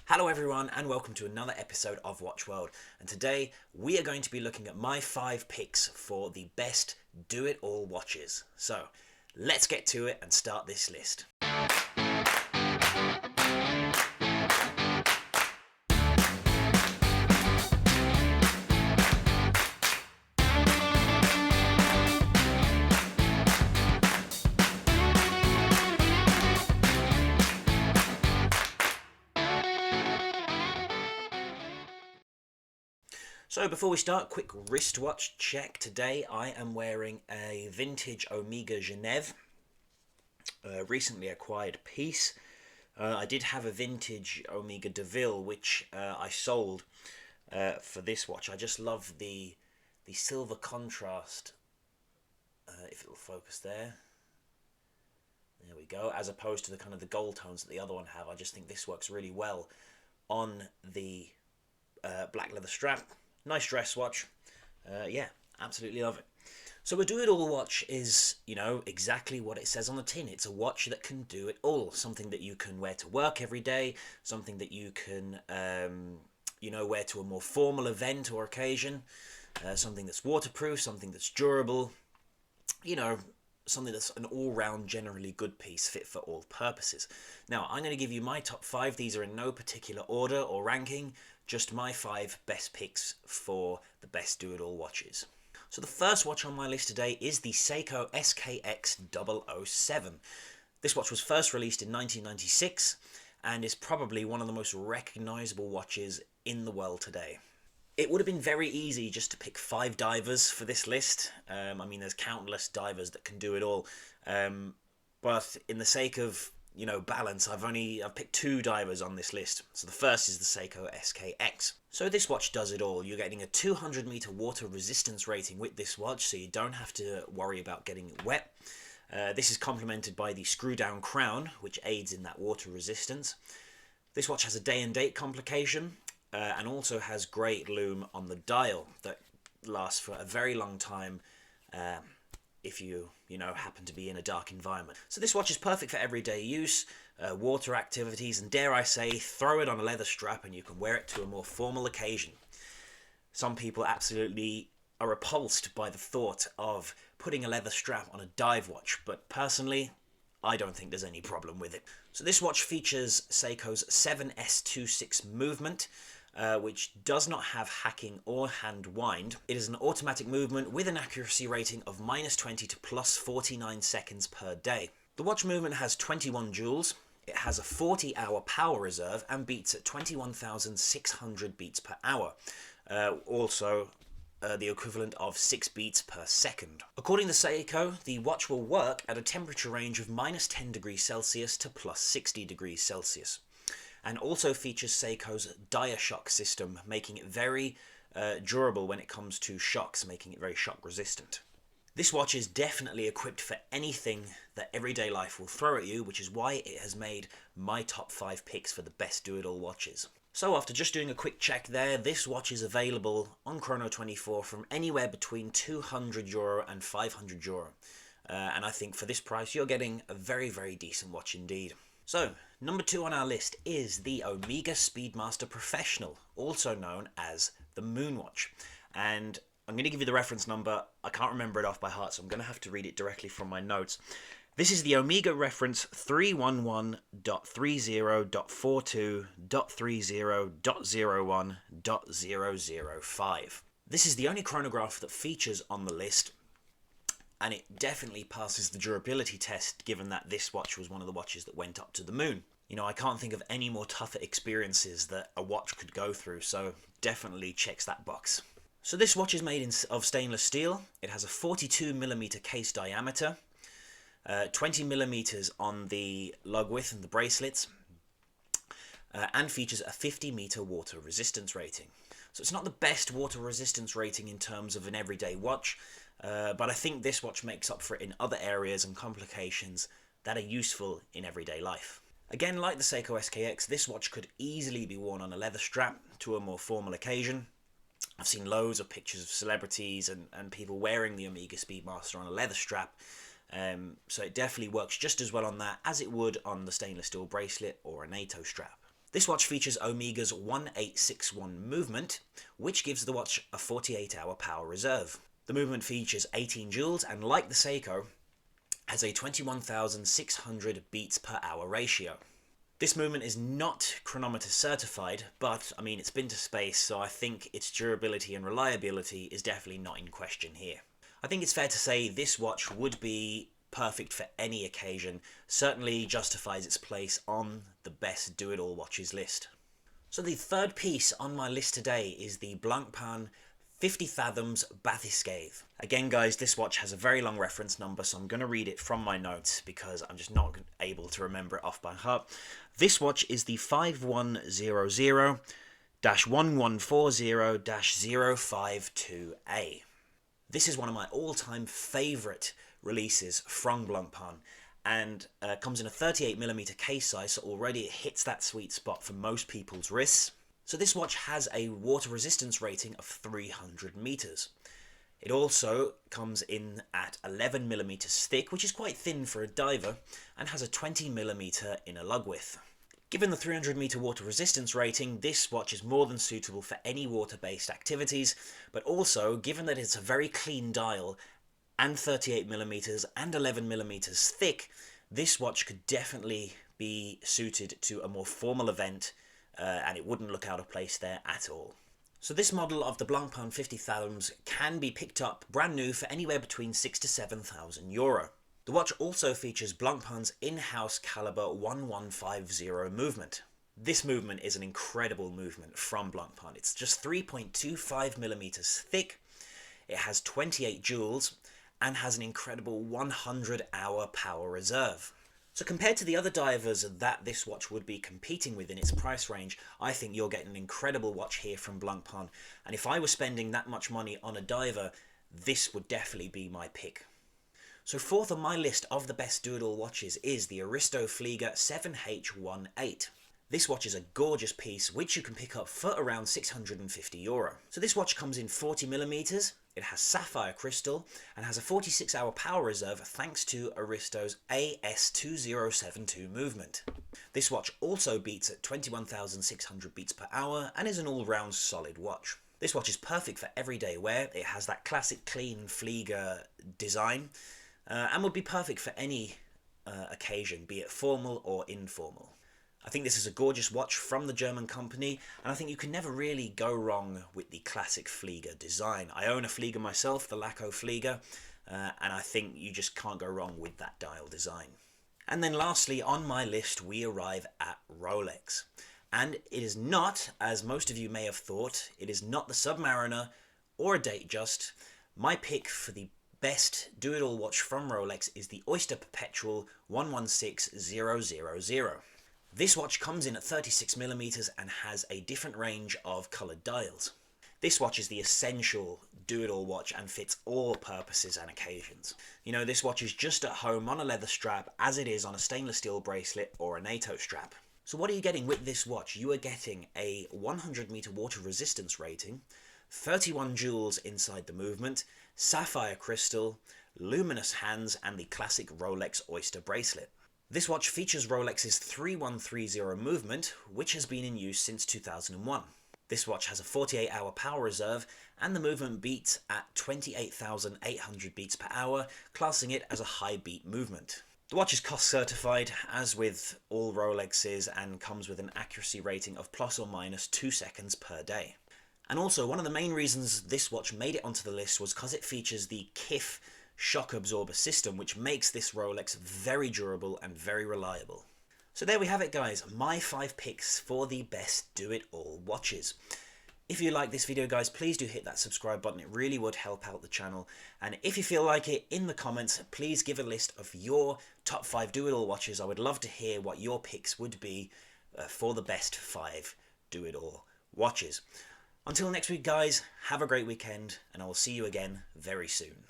Hello everyone and welcome to another episode of Watch World, and today we are going to be looking at my 5 picks for the best do-it-all watches. So let's get to it and start this list. So before we start, quick wristwatch check. Today I am wearing a vintage Omega Genève, recently acquired piece. I did have a vintage Omega DeVille which I sold for this watch. I just love the silver contrast, if it'll focus there. There we go, as opposed to the kind of the gold tones that the other one have. I just think this works really well on the black leather strap. Nice dress watch. Yeah, absolutely love it. So a do-it-all watch is, exactly what it says on the tin. It's a watch that can do it all. Something that you can wear to work every day. Something that you can, wear to a more formal event or occasion. Something that's waterproof. Something that's durable. Something that's an all-round, generally good piece, fit for all purposes. Now, I'm going to give you my top 5. These are in no particular order or ranking. Just my 5 best picks for the best do-it-all watches. So the first watch on my list today is the Seiko Skx 007. This watch was first released in 1996 and is probably one of the most recognisable watches in the world today. It would have been very easy just to pick 5 divers for this list. There's countless divers that can do it all. But in the sake of balance, I've picked 2 divers on this list. So the first is the Seiko Skx. So this watch does it all. You're getting a 200 meter water resistance rating with this watch, so you don't have to worry about getting it wet. This is complemented by the screw down crown, which aids in that water resistance. This watch has a day and date complication, and also has great lume on the dial that lasts for a very long time, if you happen to be in a dark environment. So this watch is perfect for everyday use, water activities, and dare I say, throw it on a leather strap and you can wear it to a more formal occasion. Some people absolutely are repulsed by the thought of putting a leather strap on a dive watch, but personally, I don't think there's any problem with it. So this watch features Seiko's 7S26 movement, which does not have hacking or hand wind. It is an automatic movement with an accuracy rating of -20 to +49 seconds per day. The watch movement has 21 joules. It has a 40-hour power reserve and beats at 21,600 beats per hour. Also, the equivalent of 6 beats per second. According to Seiko, the watch will work at a temperature range of -10 degrees Celsius to +60 degrees Celsius. And also features Seiko's DiaShock system, making it very durable when it comes to shocks, making it very shock resistant. This watch is definitely equipped for anything that everyday life will throw at you, which is why it has made my top 5 picks for the best do-it-all watches. So after just doing a quick check there, this watch is available on Chrono24 from anywhere between €200 and €500. And I think for this price you're getting a very, very decent watch indeed. So, number 2 on our list is the Omega Speedmaster Professional, also known as the Moonwatch. And I'm going to give you the reference number. I can't remember it off by heart, so I'm going to have to read it directly from my notes. This is the Omega reference 311.30.42.30.01.005. This is the only chronograph that features on the list, and it definitely passes the durability test, given that this watch was one of the watches that went up to the moon. I can't think of any more tougher experiences that a watch could go through, so definitely checks that box. So this watch is made of stainless steel. It has a 42mm case diameter, 20mm on the lug width and the bracelets, and features a 50-meter water resistance rating. So it's not the best water resistance rating in terms of an everyday watch, but I think this watch makes up for it in other areas and complications that are useful in everyday life. Again, like the Seiko Skx, this watch could easily be worn on a leather strap to a more formal occasion. I've seen loads of pictures of celebrities and people wearing the Omega Speedmaster on a leather strap, so it definitely works just as well on that as it would on the stainless steel bracelet or a NATO strap. This watch features Omega's 1861 movement, which gives the watch a 48-hour power reserve. The movement features 18 joules and, like the Seiko, has a 21,600 beats per hour ratio. This movement is not chronometer certified, but I mean, it's been to space, so I think its durability and reliability is definitely not in question here. I think it's fair to say this watch would be perfect for any occasion, certainly justifies its place on the best do-it-all watches list. So the third piece on my list today is the Blancpain 50 Fathoms Bathyscave. Again guys, this watch has a very long reference number, so I'm going to read it from my notes because I'm just not able to remember it off by heart. This watch is the 5100-1140-052A. This is one of my all-time favourite releases from Blancpain, and comes in a 38mm case size, so already it hits that sweet spot for most people's wrists. So this watch has a water resistance rating of 300 meters. It also comes in at 11mm thick, which is quite thin for a diver, and has a 20mm inner lug width. Given the 300 meter water resistance rating, this watch is more than suitable for any water-based activities, but also, given that it's a very clean dial, and 38mm and 11mm thick, this watch could definitely be suited to a more formal event, and it wouldn't look out of place there at all. So this model of the Blancpain 50 Fathoms can be picked up brand new for anywhere between 6,000 to 7,000 euro. The watch also features Blancpain's in-house caliber 1150 movement. This movement is an incredible movement from Blancpain. It's just 3.25mm thick, it has 28 joules, and has an incredible 100-hour power reserve. So compared to the other divers that this watch would be competing with in its price range, I think you're getting an incredible watch here from Blancpain, and if I was spending that much money on a diver, this would definitely be my pick. So fourth on my list of the best do-it-all watches is the Aristo Fleega 7H18. This watch is a gorgeous piece which you can pick up for around 650 euro. So this watch comes in 40mm, it has sapphire crystal, and has a 46-hour power reserve thanks to Aristo's AS2072 movement. This watch also beats at 21,600 beats per hour and is an all-round solid watch. This watch is perfect for everyday wear. It has that classic clean Fleega design, and would be perfect for any occasion, be it formal or informal. I think this is a gorgeous watch from the German company, and I think you can never really go wrong with the classic Fleega design. I own a Fleega myself, the Seiko Fleega, and I think you just can't go wrong with that dial design. And then lastly on my list we arrive at Rolex. And it is not, as most of you may have thought, it is not the Submariner or a Datejust. My pick for the best do-it-all watch from Rolex is the Oyster Perpetual 116000. This watch comes in at 36mm and has a different range of coloured dials. This watch is the essential do-it-all watch and fits all purposes and occasions. You know, this watch is just at home on a leather strap as it is on a stainless steel bracelet or a NATO strap. So what are you getting with this watch? You are getting a 100 meter water resistance rating, 31 joules inside the movement, sapphire crystal, luminous hands, and the classic Rolex Oyster bracelet. This watch features Rolex's 3130 movement, which has been in use since 2001. This watch has a 48-hour power reserve, and the movement beats at 28,800 beats per hour, classing it as a high beat movement. The watch is cost certified, as with all Rolexes, and comes with an accuracy rating of plus or minus 2 seconds per day. And also, one of the main reasons this watch made it onto the list was because it features the KIF shock absorber system, which makes this Rolex very durable and very reliable. So there we have it guys, my 5 picks for the best do-it-all watches. If you like this video guys, please do hit that subscribe button, it really would help out the channel. And if you feel like it, in the comments, please give a list of your top 5 do-it-all watches. I would love to hear what your picks would be for the best 5 do-it-all watches. Until next week guys, have a great weekend, and I will see you again very soon.